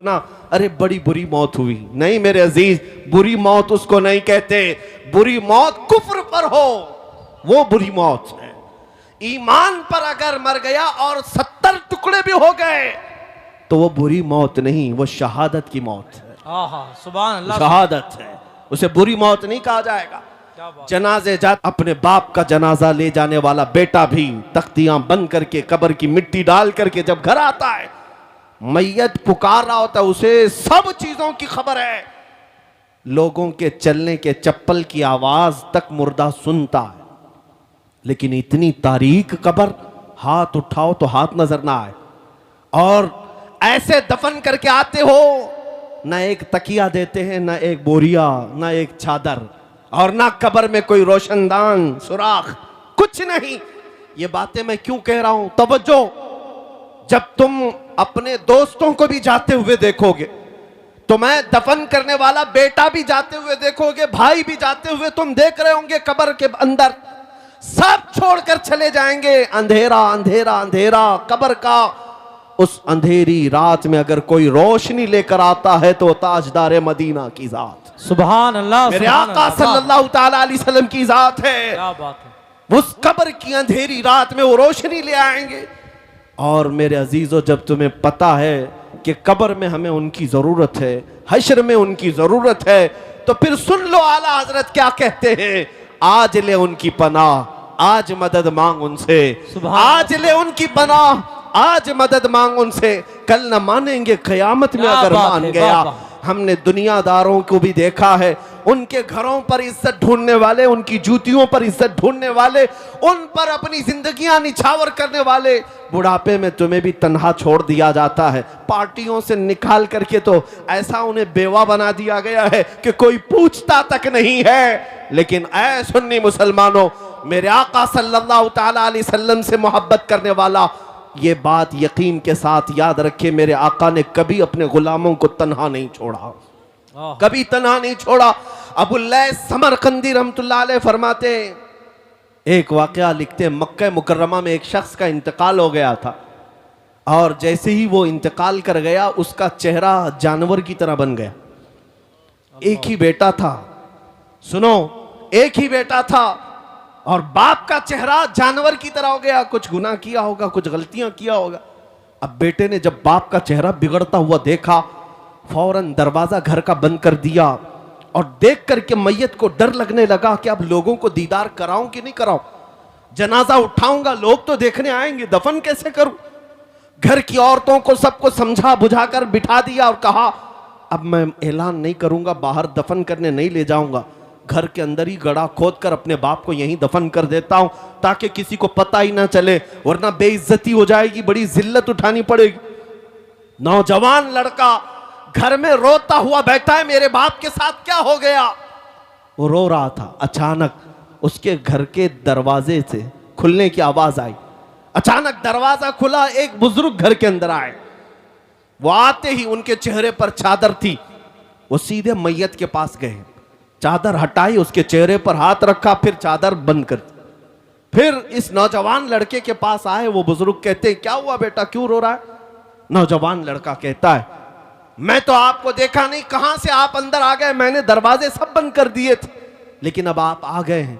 ना अरे बड़ी बुरी मौत हुई। नहीं मेरे अजीज, बुरी मौत उसको नहीं कहते, बुरी मौत कुफ्र पर हो वो बुरी मौत है। ईमान पर अगर मर गया और 70 टुकड़े भी हो गए तो वो बुरी मौत नहीं, वो शहादत की मौत है। सुभान अल्लाह, शहादत है, उसे बुरी मौत नहीं कहा जाएगा। जनाजे जात अपने बाप का जनाजा ले जाने वाला बेटा भी तख्तियां बंद करके कब्र की मिट्टी डाल करके जब घर आता है, मैयत पुकार रहा होता है, उसे सब चीजों की खबर है। लोगों के चलने के चप्पल की आवाज तक मुर्दा सुनता है, लेकिन इतनी तारीक कब्र, हाथ उठाओ तो हाथ नजर ना आए। और ऐसे दफन करके आते हो, ना एक तकिया देते हैं, ना एक बोरिया, ना एक चादर, और ना कब्र में कोई रोशनदान सुराख, कुछ नहीं। ये बातें मैं क्यों कह रहा हूं, तवज्जो। जब तुम अपने दोस्तों को भी जाते हुए देखोगे, तुम्हें दफन करने वाला बेटा भी जाते हुए देखोगे, भाई भी जाते हुए तुम देख रहे होंगे, कब्र के अंदर सब छोड़कर चले जाएंगे। अंधेरा अंधेरा अंधेरा कब्र का। उस अंधेरी रात में अगर कोई रोशनी लेकर आता है तो ताजदार मदीना की जात, सुभान अल्लाह, मेरे आका सल्लल्लाहु ताला अलैहि वसल्लम की जात है। क्या बात है। उस कब्र की अंधेरी रात में वो रोशनी ले आएंगे। और मेरे अजीजों, जब तुम्हें पता है कि कब्र में हमें उनकी जरूरत है, हश्र में उनकी जरूरत है, तो फिर सुन लो आला हजरत क्या कहते हैं, आज ले उनकी पनाह, आज मदद मांग उनसे, आज ले उनकी पनाह, आज मदद मांग उनसे। कल न मानेंगे क़यामत में अगर मान गया। हमने दुनियादारों को भी देखा है, उनके घरों पर इज्जत ढूंढने वाले, उनकी जूतियों पर इज्जत ढूंढने वाले, उन पर अपनी जिंदगियां निछावर करने वाले, बुढ़ापे में तुम्हें भी तन्हा छोड़ दिया जाता है। पार्टियों से निकाल करके तो ऐसा उन्हें बेवा बना दिया गया है कि कोई पूछता तक नहीं है। लेकिन ऐ सुन्नी मुसलमानों, मेरे आका सल्लल्लाहु ताला अलैहि वसल्लम से मोहब्बत करने वाला ये बात यकीन के साथ याद रखे, मेरे आका ने कभी अपने गुलामों को तन्हा नहीं छोड़ा, कभी तन्हा नहीं छोड़ा। अबुल्लैस समरकंदी रहमतुल्लाह अलैह फरमाते, एक वाकया लिखते, मक्का मुकर्रमा में एक शख्स का इंतकाल हो गया था, और जैसे ही वो इंतकाल कर गया उसका चेहरा जानवर की तरह बन गया। एक ही बेटा था, सुनो, एक ही बेटा था, और बाप का चेहरा जानवर की तरह हो गया। कुछ गुनाह किया होगा, कुछ गलतियां किया होगा। अब बेटे ने जब बाप का चेहरा बिगड़ता हुआ देखा, फौरन दरवाजा घर का बंद कर दिया, और देख करके मैयत को डर लगने लगा कि अब लोगों को दीदार कराऊं कि नहीं कराऊं, जनाजा उठाऊंगा, लोग तो देखने आएंगे, दफन कैसे करूं। घर की औरतों को सबको समझा बुझाकर बिठा दिया और कहा, अब मैं ऐलान नहीं करूंगा, बाहर दफन करने नहीं ले जाऊंगा, घर के अंदर ही गड़ा खोद कर अपने बाप को यहीं दफन कर देता हूं, ताकि किसी को पता ही ना चले, वरना बेइज्जती हो जाएगी, बड़ी जिल्लत उठानी पड़ेगी। नौजवान लड़का घर में रोता हुआ बैठा है, मेरे बाप के साथ क्या हो गया। वो रो रहा था, अचानक उसके घर के दरवाजे से खुलने की आवाज आई। अचानक दरवाजा खुला, एक बुजुर्ग घर के अंदर आए। वो आते ही उनके चेहरे पर चादर थी, वो सीधे मैयत के पास गए, चादर हटाई, उसके चेहरे पर हाथ रखा, फिर चादर बंद कर दी। फिर इस नौजवान लड़के के पास आए। वो बुजुर्ग कहते, क्या हुआ बेटा, क्यों रो रहा है। नौजवान लड़का कहता है, मैं तो आपको देखा नहीं, कहां से आप अंदर आ गए, मैंने दरवाजे सब बंद कर दिए थे, लेकिन अब आप आ गए हैं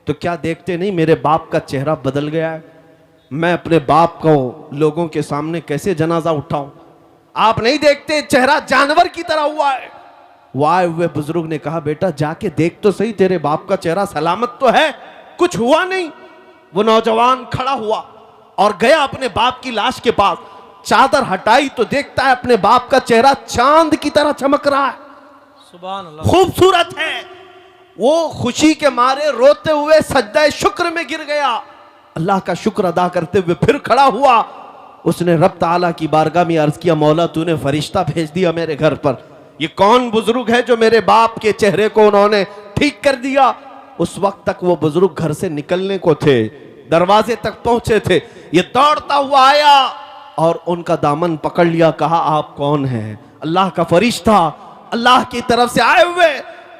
तो क्या देखते नहीं मेरे बाप का चेहरा बदल गया है। मैं अपने बाप को लोगों के सामने कैसे जनाजा उठाऊं, आप नहीं देखते चेहरा जानवर की तरह हुआ है। वो आए हुए बुजुर्ग ने कहा, बेटा जाके देख तो सही, तेरे बाप का चेहरा सलामत तो है, कुछ हुआ नहीं। वो नौजवान खड़ा हुआ और गया अपने बाप की लाश के पास, चादर हटाई तो देखता है अपने बाप का चेहरा चांद की तरह चमक रहा है, सुभान अल्लाह, खूबसूरत है। वो खुशी के मारे रोते हुए सज्दा शुक्र में गिर गया, अल्लाह का शुक्र अदा करते हुए फिर खड़ा हुआ। उसने रब ताला की बारगाह में अर्ज किया, मौला तूने फरिश्ता भेज दिया मेरे घर पर, ये कौन बुजुर्ग है जो मेरे बाप के चेहरे को उन्होंने ठीक कर दिया। उस वक्त तक वो बुजुर्ग घर से निकलने को थे, दरवाजे तक पहुंचे थे। ये दौड़ता हुआ आया और उनका दामन पकड़ लिया, कहा आप कौन हैं। अल्लाह का फरिश्ता, अल्लाह की तरफ से आए हुए,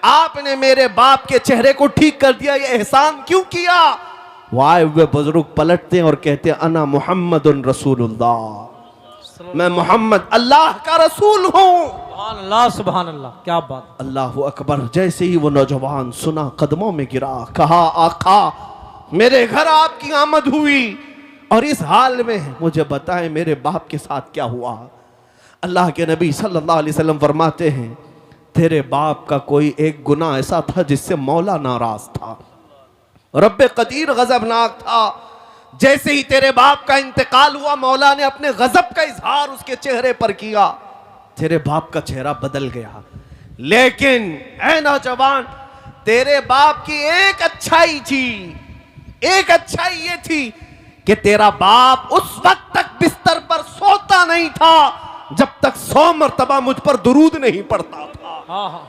आपने मेरे बाप के चेहरे को ठीक कर दिया, ये एहसान क्यों किया। वो आए हुए बुजुर्ग पलटते और कहते, अना मुहम्मदुन रसूलुल्लाह, मैं मोहम्मद अल्लाह का रसूल हूँ। सुभान अल्लाह, सुभान अल्लाह, क्या बात। अल्लाह अकबर। जैसे ही वो नौजवान सुना, कदमों में गिरा, कहा आका मेरे घर आपकी आमद हुई और इस हाल में मुझे बताएं मेरे बाप के साथ क्या हुआ। अल्लाह के नबी सल्लल्लाहु अलैहि वसल्लम फरमाते हैं तेरे बाप का कोई एक गुनाह ऐसा था जिससे मौला नाराज था, रब्बे कदीर गजबनाक था। जैसे ही तेरे बाप का इंतकाल हुआ, मौला ने अपने गजब का इजहार उसके चेहरे पर किया, तेरे बाप का चेहरा बदल गया। लेकिन ऐ नौजवान, तेरे बाप की एक अच्छाई थी, एक अच्छाई ये थी कि तेरा बाप उस वक्त तक बिस्तर पर सोता नहीं था जब तक 100 मरतबा मुझ पर दुरूद नहीं पड़ता था। हाँ हाँ,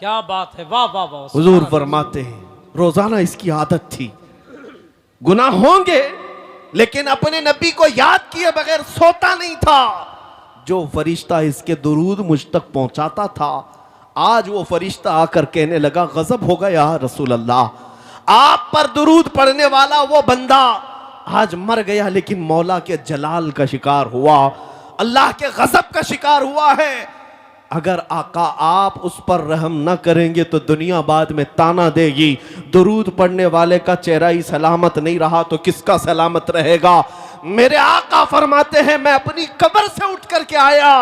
क्या बात है, वाह वाह वाह। हुजूर फरमाते हैं रोजाना इसकी आदत थी, गुनाह होंगे लेकिन अपने नबी को याद किए बगैर सोता नहीं था। जो फरिश्ता इसके दुरूद मुझ तक पहुंचाता था, आज वो फरिश्ता आकर कहने लगा गजब हो गया रसूल अल्लाह, आप पर दुरूद पढ़ने वाला वो बंदा आज मर गया लेकिन मौला के जलाल का शिकार हुआ, अल्लाह के गजब का शिकार हुआ है। अगर आका आप उस पर रहम न करेंगे तो दुनिया बाद में ताना देगी, दुरूद पढ़ने वाले का चेहरा ही सलामत नहीं रहा तो किसका सलामत रहेगा। मेरे आका फरमाते हैं मैं अपनी कब्र से उठ करके आया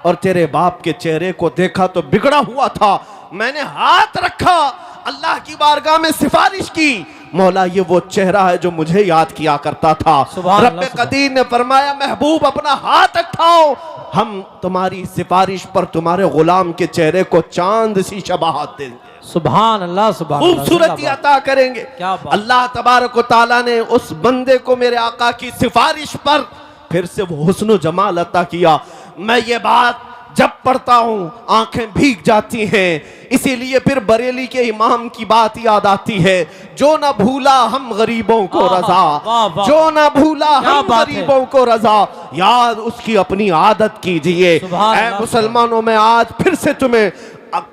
और तेरे बाप के चेहरे को देखा तो बिगड़ा हुआ था, मैंने हाथ रखा, अल्लाह की बारगाह में सिफारिश की, मौला ये वो चेहरा है जो मुझे याद किया करता था। रब्बे कदीर ने फरमाया महबूब अपना हाथ उठाओ, हम तुम्हारी सिफारिश पर तुम्हारे गुलाम के चेहरे को चांद सी शबाहत देंगे। सुभान अल्लाह, सुभान अल्लाह, खूबसूरती अता करेंगे। क्या बात। अल्लाह तबारक व तआला ने उस बंदे को मेरे आका की सिफारिश पर फिर से वो हुस्न जमाल अता किया। मैं ये बात जब पढ़ता हूं आंखें भीग जाती हैं, इसीलिए फिर बरेली के इमाम की बात याद आती है, जो ना भूला हम गरीबों को रजा, जो ना भूला हम गरीबों को रजा, याद उसकी अपनी आदत कीजिए। ऐ मुसलमानों, में आज फिर से तुम्हें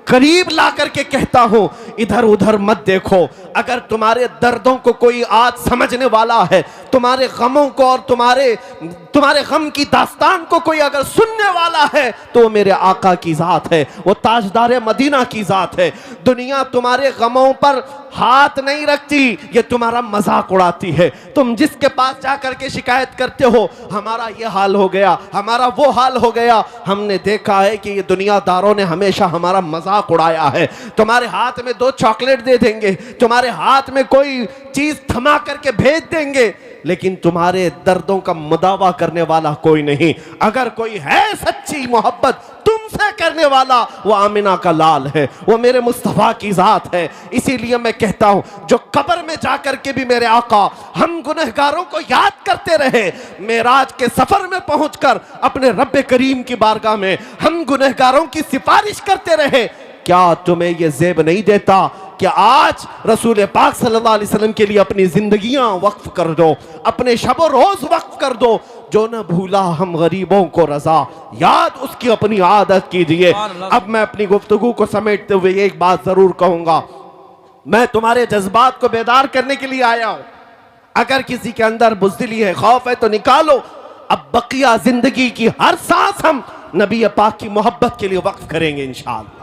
करीब ला करके कहता हूं, इधर उधर मत देखो। अगर तुम्हारे दर्दों को कोई आज समझने वाला है, तुम्हारे गमों को और तुम्हारे गम की दास्तान को कोई अगर सुनने वाला है तो वो मेरे आका की जात है, वो ताजदार मदीना की जात है। दुनिया तुम्हारे गमों पर हाथ नहीं रखती, ये तुम्हारा मजाक उड़ाती है। तुम जिसके पास जाकर के शिकायत करते हो हमारा ये हाल हो गया, हमारा वो हाल हो गया, हमने देखा है कि ये दुनियादारों ने हमेशा हमारा मजाक उड़ाया है। तुम्हारे हाथ में 2 चॉकलेट दे देंगे, तुम्हारे हाथ में कोई चीज थमा करके भेज देंगे, लेकिन तुम्हारे दर्दों का मुदावा करने वाला कोई नहीं। अगर कोई है सच्ची मोहब्बत तुमसे करने वाला, वो आमिना का लाल है, वो मेरे मुस्तफा की जात है। इसीलिए मैं कहता हूं जो कब्र में जाकर के भी मेरे आका हम गुनहगारों को याद करते रहे, मेराज के सफर में पहुंचकर अपने रब्बे करीम की बारगाह में हम गुनहगारों की सिफारिश करते रहे, क्या तुम्हें यह जेब नहीं देता कि आज रसूल पाक सल्लल्लाहु अलैहि वसल्लम के लिए अपनी जिंदगियां वक्फ कर दो, अपने शब रोज वक्फ कर दो। जो न भूला हम गरीबों को रजा, याद उसकी अपनी आदत कीजिए। अब मैं अपनी गुफ्तगू को समेटते हुए एक बात जरूर कहूंगा, मैं तुम्हारे जज्बात को बेदार करने के लिए आया हूं। अगर किसी के अंदर बुज़दिली है, खौफ है तो निकालो। अब बकिया जिंदगी की हर सांस हम नबी पाक की मोहब्बत के लिए वक्फ करेंगे इंशाअल्लाह।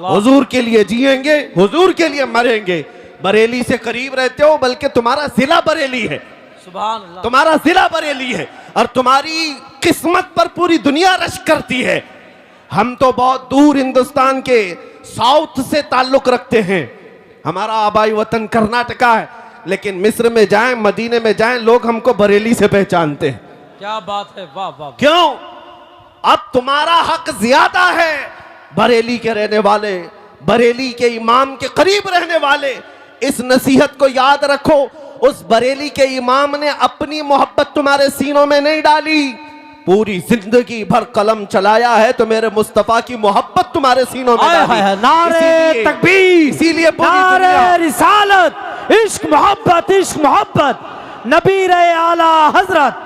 हुजूर के लिए जिएंगे, हुजूर के लिए मरेंगे। बरेली से करीब रहते हो, बल्कि तुम्हारा जिला बरेली है, सुभान अल्लाह, तुम्हारा जिला बरेली है और तुम्हारी किस्मत पर पूरी दुनिया रश करती है। हम तो बहुत दूर हिंदुस्तान के साउथ से ताल्लुक रखते हैं, हमारा आबाई वतन कर्नाटका है, लेकिन मिस्र में जाएं, मदीने में जाएं, लोग हमको बरेली से पहचानते हैं। क्या बात है, वाह वाह। क्यों? अब तुम्हारा हक ज्यादा है। बरेली के रहने वाले, बरेली के इमाम के करीब रहने वाले, इस नसीहत को याद रखो। उस बरेली के इमाम ने अपनी मोहब्बत तुम्हारे सीनों में नहीं डाली, पूरी जिंदगी भर कलम चलाया है तो मेरे मुस्तफा की मोहब्बत तुम्हारे सीनों में डाली। नारे तकबीर, इसीलिए नारे रिसालत, इश्क मोहब्बत, नबी रहे आला हजरत।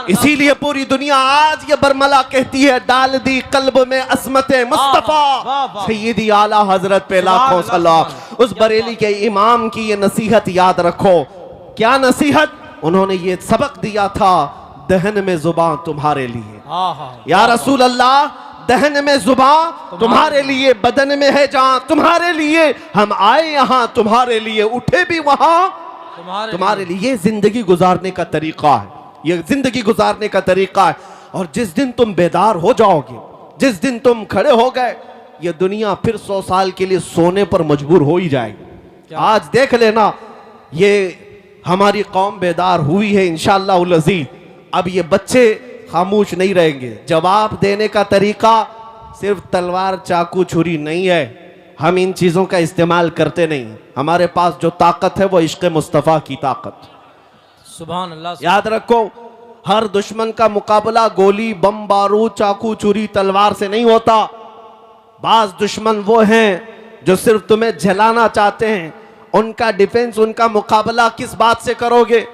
इसीलिए पूरी दुनिया आज ये बरमला कहती है, डाल दी कल्ब में असमते मुस्तफा सैयदी आला हजरत पे लाखों सलाम। उस बरेली के इमाम की ये नसीहत याद रखो। क्या नसीहत? उन्होंने ये सबक दिया था, दहन में जुबान तुम्हारे लिए। हाँ हाँ या रसूल अल्लाह, दहन में जुबान तुम्हारे लिए, बदन में है जान तुम्हारे लिए, हम आए यहाँ तुम्हारे लिए, उठे भी वहां तुम्हारे लिए। ये जिंदगी गुजारने का तरीका है, ये जिंदगी गुजारने का तरीका है। और जिस दिन तुम बेदार हो जाओगे, जिस दिन तुम खड़े हो गए, ये दुनिया फिर 100 साल के लिए सोने पर मजबूर हो ही जाएगी। आज देख लेना, ये हमारी कौम बेदार हुई है इंशाअल्लाह उल अज़ीज़। अब ये बच्चे खामोश नहीं रहेंगे। जवाब देने का तरीका सिर्फ तलवार चाकू छुरी नहीं है, हम इन चीजों का इस्तेमाल करते नहीं। हमारे पास जो ताकत है वो इश्क़ मुस्तफ़ा की ताकत। सुभान अल्लाह। याद रखो, हर दुश्मन का मुकाबला गोली बम बारूद चाकू छुरी तलवार से नहीं होता। बाज दुश्मन वो हैं जो सिर्फ तुम्हें जलाना चाहते हैं। उनका डिफेंस, उनका मुकाबला किस बात से करोगे?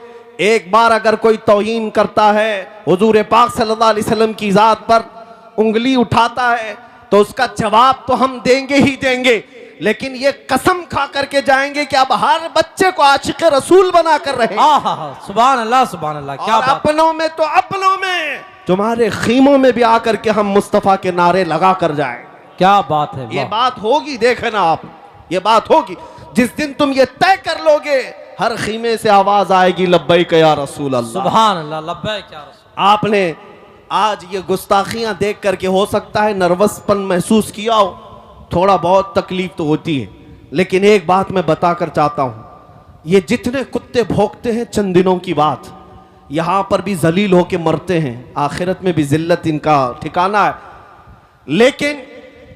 एक बार अगर कोई तौहीन करता है, हुजूर पाक सल्लल्लाहु अलैहि वसल्लम की जात पर उंगली उठाता है, तो उसका जवाब तो हम देंगे ही देंगे, लेकिन ये कसम खा करके जाएंगे कि अब हर बच्चे को आशिक रसूल बना कर रहे। सुभान अल्लाह सुभान अल्लाह। क्या और अपनों में तो अपनों में, तुम्हारे खीमों में भी आकर के हम मुस्तफा के नारे लगा कर जाए। क्या बात है। ये बात होगी, देखना आप, ये बात होगी। जिस दिन तुम ये तय कर लोगे, हर खीमे से आवाज आएगी लब्बैक या रसूल अल्लाह। सुभान अल्लाह, लब्बैक या रसूल। आपने आज ये गुस्ताखियां देख करके हो सकता है नर्वसपन महसूस किया हो, थोड़ा बहुत तकलीफ तो होती है, लेकिन एक बात मैं बताकर चाहता हूं, ये जितने कुत्ते भौंकते हैं चंद दिनों की बात, यहां पर भी जलील होके मरते हैं, आखिरत में भी जिल्लत इनका ठिकाना है। लेकिन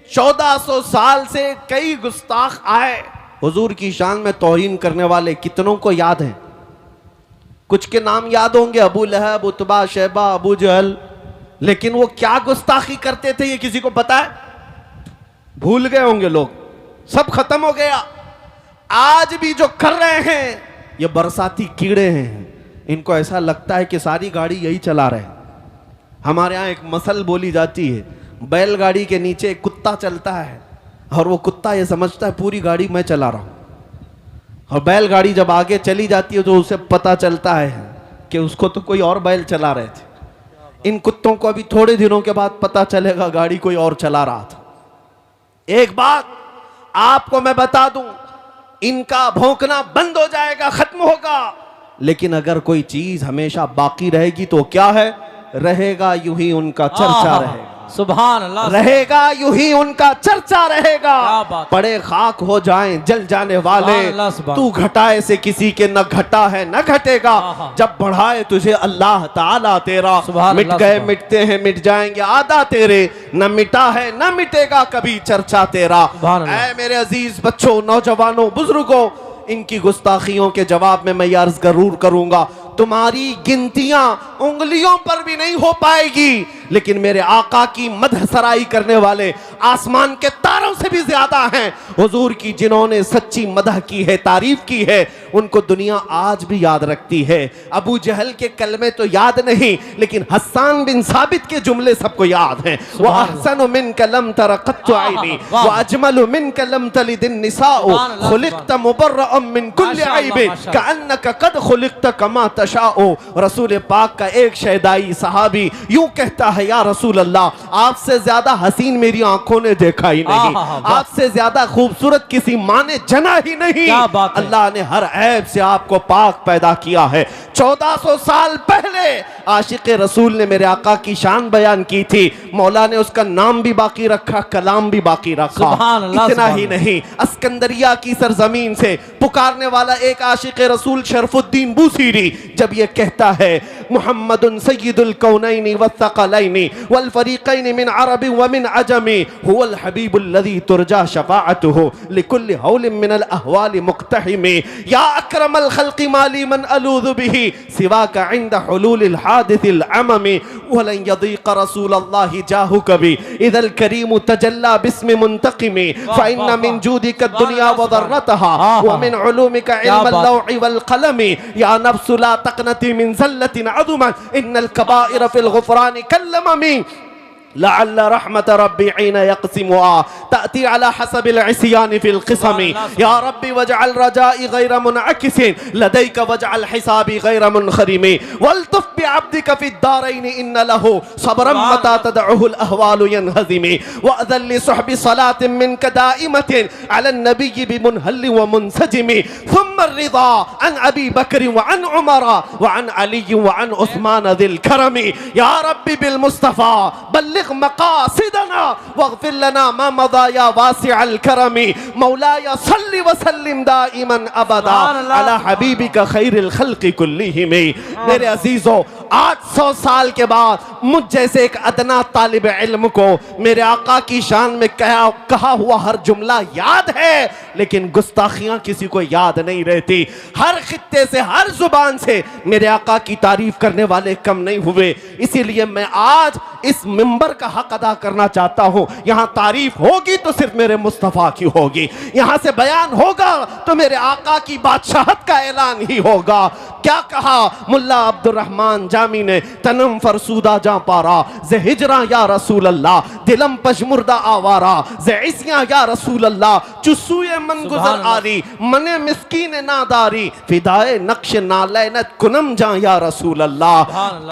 1400 साल से कई गुस्ताख आए, हुजूर की शान में तौहीन करने वाले कितनों को याद है? कुछ के नाम याद होंगे, अबू लहब, उतबा, शैबा, अबू जहल, लेकिन वो क्या गुस्ताखी करते थे ये किसी को पता है? भूल गए होंगे लोग, सब खत्म हो गया। आज भी जो कर रहे हैं ये बरसाती कीड़े हैं, इनको ऐसा लगता है कि सारी गाड़ी यही चला रहे हैं। हमारे यहाँ एक मसल बोली जाती है, बैलगाड़ी के नीचे एक कुत्ता चलता है और वो कुत्ता ये समझता है पूरी गाड़ी मैं चला रहा हूं, और बैलगाड़ी जब आगे चली जाती है तो उसे पता चलता है कि उसको तो कोई और बैल चला रहे थे। इन कुत्तों को अभी थोड़े दिनों के बाद पता चलेगा गाड़ी कोई और चला रहा था। एक बात आपको मैं बता दूं, इनका भौंकना बंद हो जाएगा, खत्म होगा, लेकिन अगर कोई चीज हमेशा बाकी रहेगी तो क्या है? रहेगा यूं ही उनका चर्चा रहेगा। सुभान अल्लाह। रहेगा यूं ही उनका चर्चा रहेगा। पड़े खाक हो जाएं जल जाने वाले, तू घटाए से किसी के न घटा है न घटेगा, जब बढ़ाए तुझे अल्लाह ताला तेरा। मिट गए मिटते हैं मिट जाएंगे आदा तेरे, न मिटा है न मिटेगा कभी चर्चा तेरा। ऐ मेरे अजीज बच्चों, नौजवानों, बुजुर्गों, इनकी गुस्ताखियों के जवाब में मैं अर्ज जरूर करूंगा। तुम्हारी गिनतियां उंगलियों पर भी नहीं हो पाएगी, लेकिन मेरे आका की मदह सराई करने वाले आसमान के तारों से भी ज्यादा हैं। हुजूर की जिन्होंने सच्ची मदह की है, तारीफ की है, उनको दुनिया आज भी याद रखती है। अबू जहल के कलमे तो याद नहीं, लेकिन हस्सान बिन साबित के जुमले सबको याद हैं। व अहसनु मिनका लम तरा क़त्तु ऐनी व अजमलु मिनका लम तलिद निसाउ खुलिक़त मुबर्रअन मिन कुल्लि ऐब कअन्नका क़द खुलिक़त कमा तशाउ। रसूल पाक का एक शहदाई सहाबी यूं कहता है, या रसूल अल्लाह, आपसे ज्यादा हसीन मेरी आंखों ने देखा ही नहीं, आपसे ज्यादा खूबसूरत किसी माँ ने जना ही नहीं। अल्लाह ने हर ऐब से आपको पाक पैदा किया है। 1400 साल पहले आशिक रसूल ने मेरे आका की शान बयान की थी, मौला ने उसका नाम भी बाकी रखा, कलाम भी बाकी रखा। इतना ही नहीं, अस्कंदरिया की सरजमीन से पुकारने वाला एक आशिक रसूल शरफुद्दीन बूसीरी जब ये कहता है, मुहम्मदुन सय्यिदुल कौनैनि वस्सक़लैनि वल फरीक़ैनि मिन अरबि व मिन अजमी हुवल हबीबुल लज़ी तुरजा शफ़ाअतुहु लिकुल्लि हौलिन मिनल अहवालि मुक़्तहिमी या अक्रमल ख़ल्क़ि माली मन अलूज़ु बिही सिवाका इंद हुलूलिल हादिसिल अममी वलन यदीक़ रसूलल्लाहि जाहु कभी इदल करीम तजल्ला बिस्मि मुंतक़िमी फ़इन्न मिन जूदिका दुनिया व ज़र्रतहा व मिन उलूमिका इल्मल लौहि वल क़लमी या नफ्सु ला तक़नती मिन ज़ल्लतिन अज़ुमत इन्नल कबाइर फ़िल ग़ुफ़रानि कल्लममी लअल्ल रहमत रब्बी ऐन यक़सिमुहा तअती अला हसबिल इस्यान फिल क़िसमी या रब्बी वजअल रजाई गैर मुनअकिसिन लदैक वजअल हिसाबी गैर मुनखरिमी वल्तुफ बिअब्दिक फिद्दारैन इन्न लहू सब्रम मता तदउहुल अहवालु यनहज़िमी वअज़ल लिसहबि सलातिन मिनक दाइमतिन अला नबी बिमुनहल्लि व मुनसजिमी थुम्मा अर्रिदा अन अबी बकर व अन उमर व अन अली व अन उस्मान ज़िल करमी या रब्बी बिल मुस्तफा बल्लिग मकासिदना वग़फिर लना मा मदा या वासिअल करमी मौलाया सल्लि व सल्लिम दाइमन अबदा अला हबीबिका खैरिल खल्क़ि कुल्लिहिम। मेरे अजीजों, 800 साल के बाद मुझ जैसे एक अदना तालिब इल्म को मेरे आका की शान में कहा हुआ हर जुमला याद है, लेकिन गुस्ताखियां किसी को याद नहीं रहती। हर खित्ते से, हर जुबान से मेरे आका की तारीफ करने वाले कम नहीं हुए। इसीलिए मैं आज इस मिंबर का हक अदा करना चाहता हूं। यहां तारीफ होगी तो सिर्फ मेरे मुस्तफा की होगी, यहां से बयान होगा तो मेरे आका की बादशाहत का ऐलान ही होगा। क्या कहा मुल्ला अब्दुर्रहमान जामी ने, तनम फरसूदा जा पारा जे हिजरा या रसूल अल्लाह, दिलम पशमुर्दा आवारा जे इसिया या रसूल अल्लाह, चुस्सुए मन गुजर आरी मने मिस्कीन नादारी, फिदाए नक्श नालैनत कुनम जा या रसूल अल्लाह,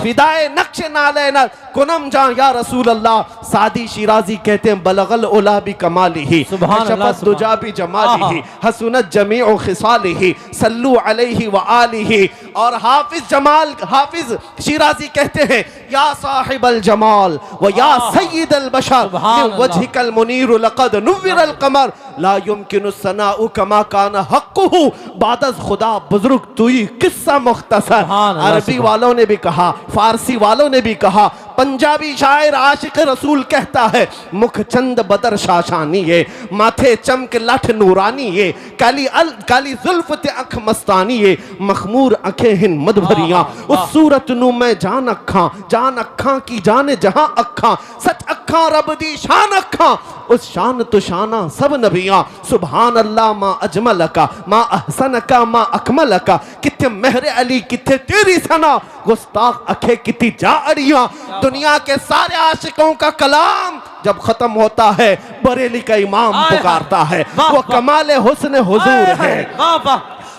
फिदाए नक्श नालैनत कुनम जा या रसूल अल्लाह। सादी शिराजी कहते हैं बलगल उला भी कमाली ही, शफत दुजा भी जमाली ही, हसनत जमीउ खिसाली ही, सल्लू अलैहि व आलिही। और हाफिज शिराजी कहते हैं या साहिबल जमाल व या सय्यिदल बशर मिन वजहिकल मुनीर लक़द नुव्विरल कमर ला युमकिनु सनाउ कमा कान हक़्क़ुहु बादज़ खुदा बुजुर्ग तुई किस्सा मुख्तसर। अरबी वालों ने भी कहा, फारसी वालों ने भी कहा, पंजाबी शायर आशिक रसूल कहता है मुख चंद बदर शाशानी है, माथे चमक लठ नूरानी है, काली जुल्फ ते अख मस्तानी है, मखमूर अखें हिन मद भरियां, उस सूरत नू मैं जान अखा की जाने जहां अखा, सच अखा रब दी शान अखा, उस शान तो शाना सब नबियां। सुभान अल्लाह मा अजमल का मा अहसन का मा अकमल का, किथे मेहर अली किथे तेरी सना, गुस्ताख अखे किती जा अड़ियां। दुनिया के सारे आशिकों का कलाम जब खत्म होता है बरेली का इमाम पुकारता है, वो कमाले हुस्न हुजूर है,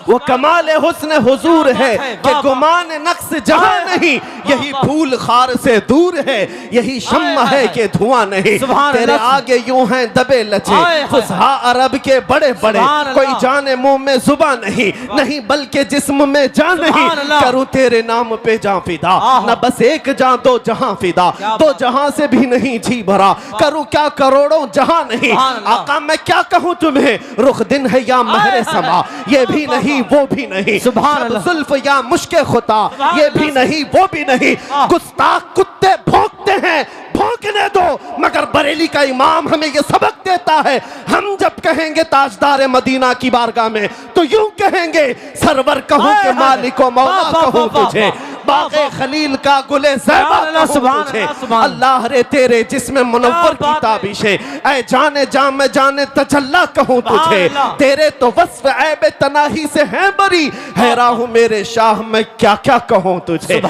वो कमाल हुस्न हुजूर है कि गुमान नक्स जहां नहीं, यही फूल खार से दूर है, यही शम्मा है कि धुआं नहीं। तेरे आगे यूं हैं दबे लचे फुसहा अरब के बड़े बड़े, कोई जाने मुंह में जुबान नहीं, नहीं बल्कि जिस्म में जान नहीं, करूं तेरे नाम पे जां फिदा, न बस एक जां दो जहां फिदा, दो जहां से भी नहीं जी भरा, करूं क्या करोड़ों जहां नहीं। आका मैं क्या कहूं तुम्हें, रुख दिन है या महरे समा, ये भी नहीं वो भी नहीं, जुल्फ या मुश्के खुता, ये भी नहीं वो भी नहीं। गुस्ताख कुत्ते भौंकते हैं, भौंकने दो, मगर बरेली का इमाम हमें ये सबक देता है, हम जब कहेंगे ताजदार मदीना की बारगाह में तो यूं कहेंगे सरवर कहूं के मालिको मौला कहूं तुझे, बाग़े खलील का गुले ज़ैबा कहूं तुझे, अल्लाह रे तेरे जिस्म मुनव्वर की ताबिशे, ऐ जाने जाम में जाने तजल्ला कहूं तुझे, तेरे तो वस्फ ऐब तनाही से है बरी, हैरान हूं मेरे शाह मैं क्या क्या कहूं तुझे।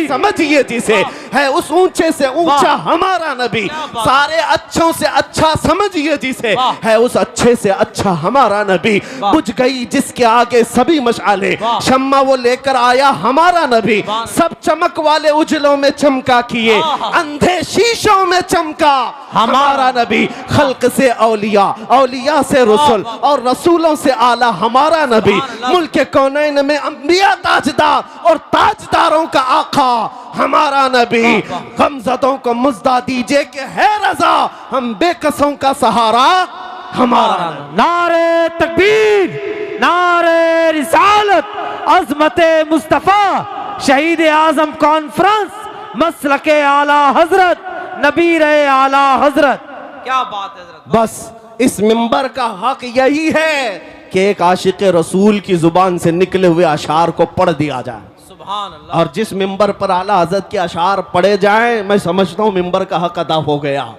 समझिए जिसे है उस ऊंचे से ऊंचा हमारा नबी, सारे अच्छों से अच्छा समझिए जिसे है उस अच्छे से अच्छा हमारा नबी। बुझ गई जिसके आगे सभी मशाले, शम्मा वो लेकर आया हमारा नबी, सब चमक वाले उजलों में चमका किए, अंधे शीशों में चमका हमारा नबी। खल्क से औलिया, औलिया से रसूल और रसूलों से आला हमारा नबी, मुल्क कौनैन में अंबिया ताजदार और ताजदारों का आका हमारा नबी। गमज़दों को मुज़्दा दीजिए कि है रज़ा, हम बेकसों का सहारा हमारा। नारे तकबीर, नारे रिसालत, अज़मते मुस्तफ़ा, शहीद आज़म कॉन्फ्रेंस, मसलके आला हजरत, नबीर आला हजरत। क्या बात है हजरत। बस इस मिंबर का हक यही है कि एक आशिक रसूल की जुबान से निकले हुए अशार को पढ़ दिया जाए, और जिस मिंबर पर आला हजरत के अशार पढ़े जाएं, मैं समझता हूं मिंबर का हक अदा हो गया।